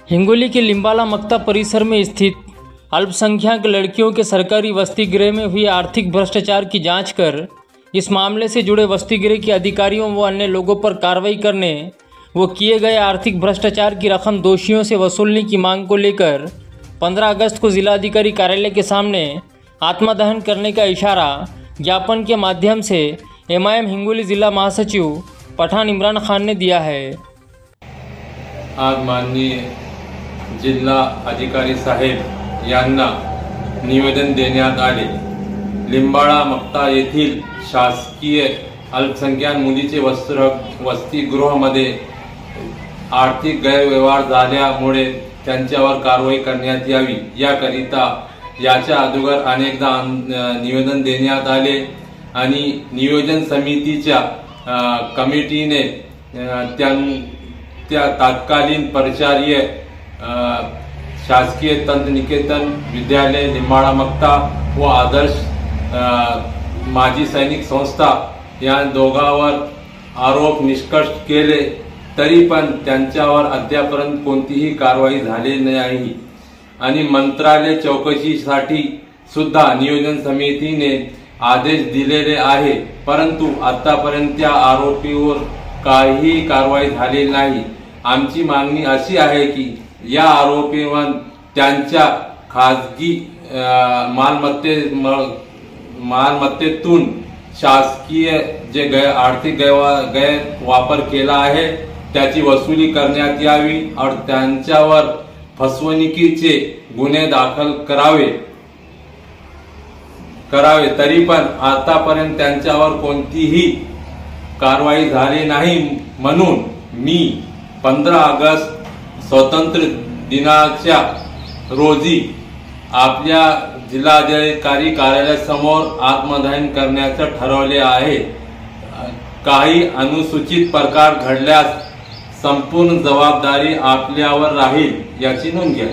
हिंगोली के लिम्बाला मक्ता परिसर में स्थित अल्पसंख्यक लड़कियों के सरकारी वसति गृह में हुई आर्थिक भ्रष्टाचार की जांच कर इस मामले से जुड़े वसति गृह के अधिकारियों व अन्य लोगों पर कार्रवाई करने व किए गए आर्थिक भ्रष्टाचार की रकम दोषियों से वसूलने की मांग को लेकर 15 अगस्त को जिलाधिकारी कार्यालय के सामने आत्मदहन करने का इशारा ज्ञापन के माध्यम से MIM हिंगोली जिला महासचिव पठान इमरान खान ने दिया है। आज माननीय जिल्हा अधिकारी साहेब यांना निवेदन देण्यात आले। लिम्बाळा मक्ता येथील शासकीय अल्पसंख्याक मुलीचे वसतिगृहामध्ये आर्थिक गैरव्यवहार झाल्यामुळे त्यांच्यावर कारवाई करण्यात यावी याकरिता याच्या अगोदर अनेकदा निवेदन देण्यात आले आणि नियोजन समितीच्या कमिटीने त्या तत्कालीन प्राचार्य शासकीय तंत्रनिकेतन विद्यालय लिम्बाळा मक्ता व आदर्श माजी सैनिक संस्था या दोघांवर आरोप निष्कर्ष केले, तरी पण त्यांच्यावर अद्यापर्यंत कोणतीही कारवाई झाली नाही आणि मंत्रालय चौकशीसाठी सुद्धा नियोजन समितीने आदेश दिलेले आहे, परंतु आतापर्यंत त्या आरोपीवर काहीही कारवाई झाली नाही। आमची मागणी अशी आहे की या आरोपींवर त्यांच्या खाजगी मालमत्तेतून शासकीय जे आर्थिक गैरवापर केला आहे त्याची वसुली करण्यात यावी और त्यांच्यावर फसवणुकीचे गुन्हे दाखल करावे तरी पण आतापर्यंत त्यांच्यावर कोणतीही कारवाई झाली नाही। म्हणून मी 15 ऑगस्ट स्वातंत्र्य दिनाच्या रोजी आपल्या जिल्हाधिकारी कार्यालयासमोर आत्मदहन करण्याचे ठरवले आहे। काही अनुचित प्रकार घडल्यास संपूर्ण जबाबदारी आपल्यावर राहील याची नोंद घ्या।